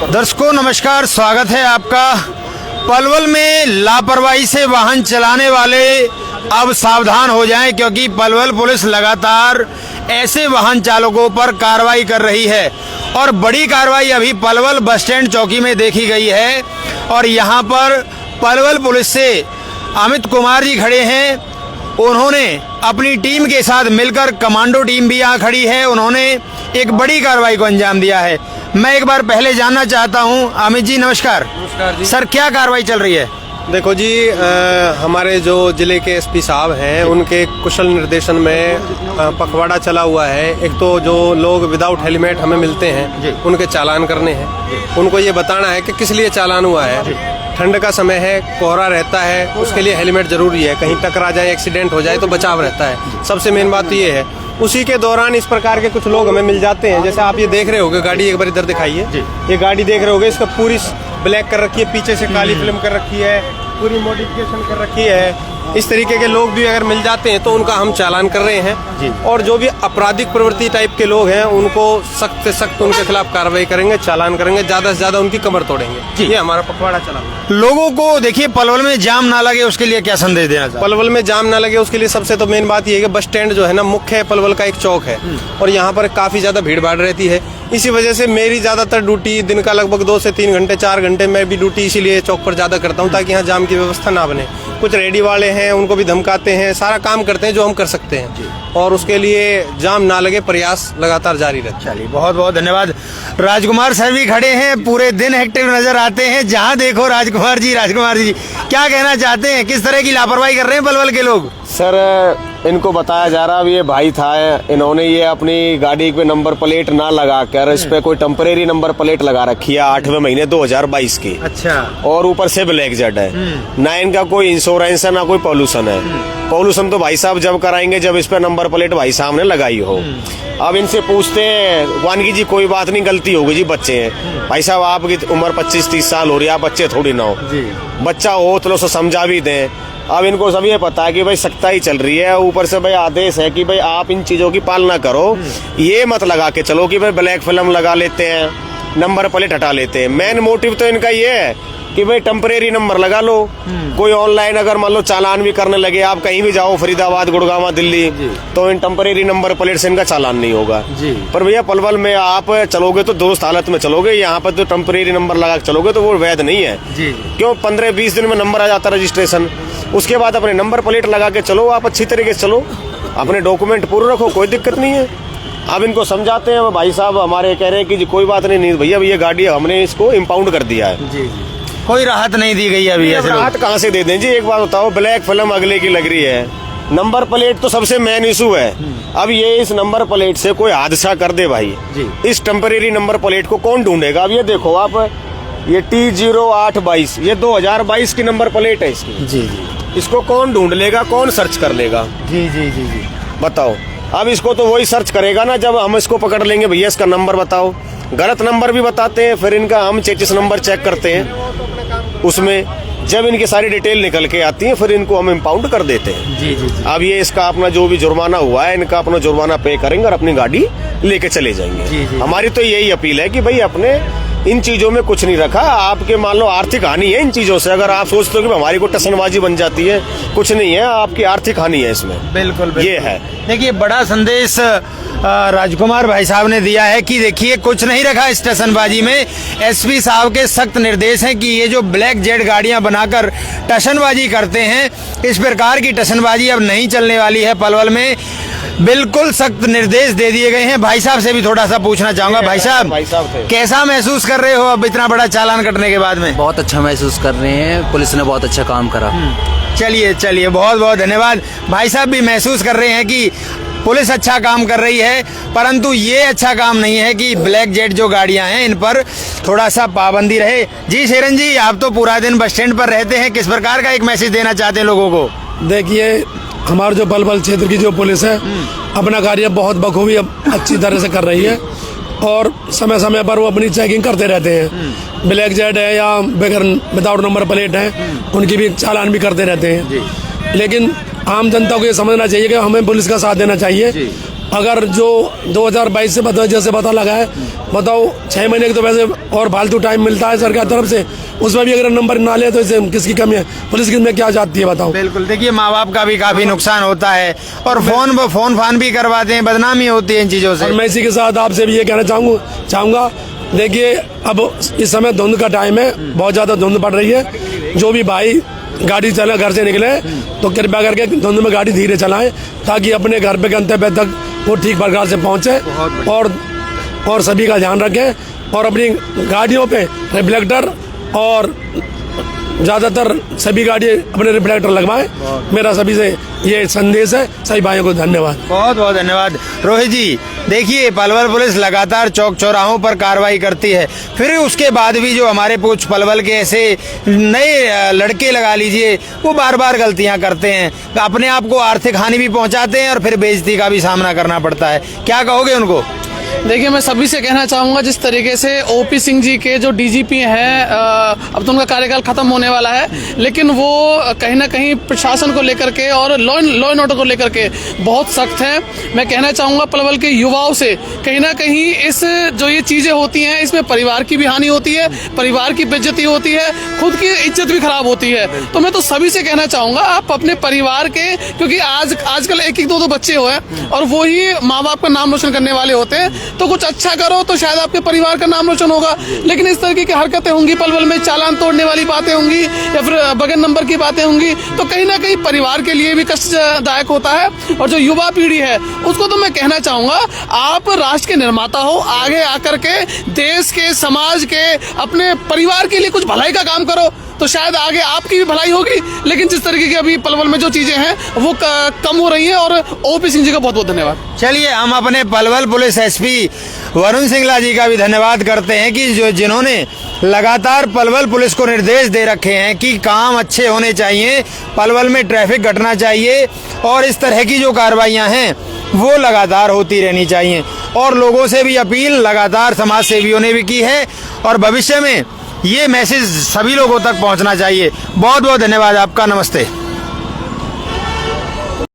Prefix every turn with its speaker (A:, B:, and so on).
A: दर्शकों नमस्कार, स्वागत है आपका। पलवल में लापरवाही से वाहन चलाने वाले अब सावधान हो जाएं, क्योंकि पलवल पुलिस लगातार ऐसे वाहन चालकों पर कार्रवाई कर रही है और बड़ी कार्रवाई अभी पलवल बस स्टैंड चौकी में देखी गई है। और यहाँ पर पलवल पुलिस से अमित कुमार जी खड़े हैं। उन्होंने अपनी टीम के साथ मिलकर, कमांडो टीम भी यहाँ खड़ी है, उन्होंने एक बड़ी कार्रवाई को अंजाम दिया है। मैं एक बार पहले जानना चाहता हूँ, अमित जी नमस्कार।
B: नमस्कार जी।
A: सर, क्या कार्रवाई चल रही है?
B: देखो जी, हमारे जो जिले के एसपी साहब हैं उनके कुशल निर्देशन में पखवाड़ा चला हुआ है। एक तो जो लोग विदाउट हेलमेट हमें मिलते हैं उनके चालान करने हैं। उनको ये बताना है कि किस लिए चालान हुआ है। ठंड का समय है, कोहरा रहता है, उसके लिए हेलमेट जरूरी है। कहीं टकरा जाए, एक्सीडेंट हो जाए तो बचाव रहता है। सबसे मेन बात तो ये है। उसी के दौरान इस प्रकार के कुछ लोग हमें मिल जाते हैं। जैसे आप ये देख रहे होगे गाड़ी, एक बार इधर दिखाइए। ये गाड़ी देख रहे होगे, इसका पूरी ब्लैक कर रखी है, पीछे से काली फिल्म कर रखी है, पूरी मॉडिफिकेशन कर रखी है। इस तरीके के लोग भी अगर मिल जाते हैं तो उनका हम चालान कर रहे हैं। और जो भी आपराधिक प्रवृत्ति टाइप के लोग हैं उनको सख्त से सख्त उनके खिलाफ कार्रवाई करेंगे, चालान करेंगे, ज्यादा से ज्यादा उनकी कमर तोड़ेंगे। ये हमारा पखवाड़ा चला।
A: लोगों को देखिए, पलवल में जाम ना लगे उसके लिए क्या संदेश देना चाहिए?
B: पलवल में जाम ना लगे उसके लिए सबसे तो मेन बात ये है कि बस स्टैंड जो है ना, मुख्य पलवल का एक चौक है और यहाँ पर काफी ज्यादा भीड़ भाड़ रहती है। इसी वजह से मेरी ज्यादातर ड्यूटी दिन का लगभग 2 से 3 घंटे 4 घंटे मैं भी ड्यूटी इसीलिए चौक पर ज्यादा करता हूँ, ताकि यहाँ जाम की व्यवस्था ना बने। कुछ रेडी वाले हैं, उनको भी धमकाते हैं, सारा काम करते हैं जो हम कर सकते हैं और उसके लिए जाम ना लगे प्रयास लगातार जारी रहता है।
A: चलिए, बहुत बहुत धन्यवाद। राजकुमार सर भी खड़े हैं, पूरे दिन एक्टिव नजर आते हैं जहां देखो। राजकुमार जी क्या कहना चाहते हैं? किस तरह की लापरवाही कर रहे हैं पलवल के लोग?
C: सर, इनको बताया जा रहा, अब ये भाई था, इन्होंने ये अपनी गाड़ी पे नंबर प्लेट ना लगा कर इस पे कोई टेम्परेरी नंबर प्लेट लगा रखी है 8वें महीने 2022 की।
A: अच्छा।
C: और ऊपर से ब्लैक जेड है ना, इनका कोई इंश्योरेंस है ना कोई पॉल्यूशन है। पॉल्यूशन तो भाई साहब जब कराएंगे जब इस पे नंबर प्लेट भाई साहब ने लगाई हो। अब इनसे पूछते हैं, वानगी जी कोई बात नहीं, गलती होगी जी, बच्चे हैं। भाई साहब आपकी उम्र 25-30 साल हो रही है, आप बच्चे थोड़ी ना हो। बच्चा हो तो उसे समझा भी दें। अब इनको सब ये पता है कि भाई सख्ताई चल रही है, ऊपर से भाई आदेश है कि भाई आप इन चीजों की पालना करो। ये मत लगा के चलो कि भाई ब्लैक फिल्म लगा लेते हैं, नंबर प्लेट हटा लेते हैं। मेन मोटिव तो इनका ये है कि भाई टेम्परेरी नंबर लगा लो। कोई ऑनलाइन अगर मान लो चालान भी करने लगे, आप कहीं भी जाओ, फरीदाबाद, गुड़गांव, दिल्ली, तो इन टेम्परेरी नंबर प्लेट से इनका चालान नहीं होगा। पर भैया पलवल में आप चलोगे तो दुरुस्त हालत में चलोगे, यहाँ पर तो टेम्परेरी नंबर लगा के चलोगे तो वो वैध नहीं है। क्यों? 15-20 दिन में नंबर आ जाता रजिस्ट्रेशन, उसके बाद अपने नंबर प्लेट लगा के चलो, आप अच्छी तरीके से चलो, अपने डॉक्यूमेंट पूरे रखो, कोई दिक्कत नहीं है। अब इनको समझाते हैं, भाई साहब हमारे कह रहे हैं कि कोई बात नहीं भैया, ये गाड़ी हमने इसको इम्पाउंड कर दिया है।
A: कोई राहत नहीं दी गई अभी? ऐसे
C: राहत कहाँ से दे दें जी? एक बात बताओ, ब्लैक फिल्म अगले की लग रही है, नंबर प्लेट तो सबसे मेन इशू है। अब ये इस नंबर प्लेट से कोई हादसा कर दे भाई, इस टेम्परेरी नंबर प्लेट को कौन ढूंढेगा? अब ये देखो आप, ये T0822, ये 2022 की नंबर प्लेट है इसकी। इसको कौन ढूंढ लेगा, कौन सर्च कर लेगा?
A: जी
C: बताओ। अब इसको तो वही सर्च करेगा ना जब हम इसको पकड़ लेंगे, भैया इसका नंबर बताओ। गलत नंबर भी बताते हैं, फिर इनका हम चेचिस नंबर चेक करते हैं, उसमें जब इनकी सारी डिटेल निकल के आती है फिर इनको हम इम्पाउंड कर देते हैं। अब ये इसका अपना जो भी जुर्माना हुआ है, इनका अपना जुर्माना पे करेंगे और अपनी गाड़ी लेके चले जाएंगे। हमारी तो यही अपील है कि भाई अपने इन चीजों में कुछ नहीं रखा। आपके मान लो आर्थिक हानि है इन चीजों से, अगर आप सोचते हो कि हमारी कोई टसनबाजी बन जाती है, कुछ नहीं है, आपकी आर्थिक हानि है इसमें।
A: बिल्कुल
C: ये है।
A: देखिए, बड़ा संदेश राजकुमार भाई साहब ने दिया है कि देखिए कुछ नहीं रखा इस टसनबाजी में। एसपी साहब के सख्त निर्देश हैं कि ये जो ब्लैक जेड गाड़ियां बनाकर टसनबाजी करते हैं, इस प्रकार की टसनबाजी अब नहीं चलने वाली है पलवल में। बिल्कुल सख्त निर्देश दे दिए गए हैं। भाई साहब से भी थोड़ा सा पूछना चाहूंगा। भाई साहब कैसा महसूस कर रहे हो अब इतना बड़ा चालान कटने के बाद में?
D: बहुत अच्छा महसूस कर रहे हैं, पुलिस ने बहुत अच्छा काम करा।
A: चलिए, बहुत बहुत धन्यवाद। भाई साहब भी महसूस कर रहे हैं कि पुलिस अच्छा काम कर रही है, परंतु ये अच्छा काम नहीं है कि ब्लैक जेट जो गाड़ियां हैं इन पर थोड़ा सा पाबंदी रहे। जी शेरन जी, आप तो पूरा दिन बस स्टैंड पर रहते हैं, किस प्रकार का एक मैसेज देना चाहते हैं लोगों को?
E: देखिए, हमारे जो पलवल क्षेत्र की जो पुलिस है अपना कार्य बहुत बखूबी अच्छी तरह से कर रही है और समय समय पर वो अपनी चेकिंग करते रहते हैं। ब्लैक जेड है या बगैर विदाउट नंबर प्लेट है, उनकी भी चालान भी करते रहते हैं। लेकिन आम जनता को ये समझना चाहिए कि हमें पुलिस का साथ देना चाहिए अगर जो 2022 से बताओ जैसे पता लगा है, बताओ 6 महीने के तो वैसे और फालतू टाइम मिलता है सरकार तरफ से, उसमें भी अगर नंबर ना ले तो इसे किसकी कमी है? पुलिस किसमें क्या चाहती है बताओ?
A: बिल्कुल, देखिए माँ बाप का भी काफी नुकसान होता है और फोन फान भी करवाते हैं, बदनामी होती है इन चीजों से।
E: और मैं इसी के साथ आपसे भी ये कहना चाहूँगा, देखिए अब इस समय धुंध का टाइम है, बहुत ज़्यादा धुंध पड़ रही है। जो भी भाई गाड़ी चला घर से निकले तो कृपया करके धुंध में गाड़ी धीरे चलाएं, ताकि अपने घर पे गंतव्य तक वो ठीक प्रकार से पहुँचे। और सभी का ध्यान रखें और अपनी गाड़ियों पे रिफ्लेक्टर और ज़्यादातर सभी गाड़ी अपने रिफ्लेक्टर लगवाएं। मेरा सभी से ये संदेश है। सभी भाइयों को धन्यवाद।
A: बहुत बहुत धन्यवाद। रोहित जी, देखिए पलवल पुलिस लगातार चौक चौराहों पर कार्रवाई करती है, फिर उसके बाद भी जो हमारे कुछ पलवल के ऐसे नए लड़के लगा लीजिए, वो बार बार गलतियां करते हैं, अपने आप को आर्थिक हानि भी पहुंचाते हैं और फिर बेइज्जती का भी सामना करना पड़ता है। क्या कहोगे उनको?
F: देखिए, मैं सभी से कहना चाहूँगा, जिस तरीके से ओपी सिंह जी के जो डीजीपी हैं, अब तो उनका कार्यकाल खत्म होने वाला है, लेकिन वो कहीं ना कहीं प्रशासन को लेकर के और लॉ एंड ऑर्डर को लेकर के बहुत सख्त हैं। मैं कहना चाहूँगा पलवल के युवाओं से, कहीं ना कहीं इस जो ये चीज़ें होती हैं, इसमें परिवार की भी हानि होती है, परिवार की बेइज्जती होती है, खुद की इज्जत भी खराब होती है। तो मैं तो सभी से कहना चाहूँगा, आप अपने परिवार के, क्योंकि आजकल एक एक दो बच्चे हुए और वो ही माँ बाप का नाम रोशन करने वाले होते हैं, तो कुछ अच्छा करो तो शायद आपके परिवार का नाम रोशन होगा। लेकिन इस तरीके की हरकतें होंगी पलवल में, चालान तोड़ने वाली बातें होंगी या फिर बगैर नंबर की बातें होंगी, तो कहीं ना कहीं परिवार के लिए भी कष्टदायक होता है। और जो युवा पीढ़ी है उसको तो मैं कहना चाहूंगा, आप राष्ट्र के निर्माता हो, आगे आकर के देश के, समाज के, अपने परिवार के लिए कुछ भलाई का काम करो, तो शायद आगे आपकी भी भलाई होगी। लेकिन जिस तरीके की अभी पलवल में जो चीजें हैं वो कम हो रही हैं। और ओपी सिंह जी का बहुत बहुत धन्यवाद।
A: चलिए, हम अपने पलवल पुलिस एसपी वरुण सिंगला जी का भी धन्यवाद करते हैं कि जिन्होंने लगातार पलवल पुलिस को निर्देश दे रखे हैं कि काम अच्छे होने चाहिए, पलवल में ट्रैफिक घटना चाहिए और इस तरह की जो कार्रवाइयां हैं वो लगातार होती रहनी चाहिए। और लोगों से भी अपील लगातार समाज सेवियों ने भी की है और भविष्य में ये मैसेज सभी लोगों तक पहुंचना चाहिए। बहुत बहुत धन्यवाद आपका। नमस्ते।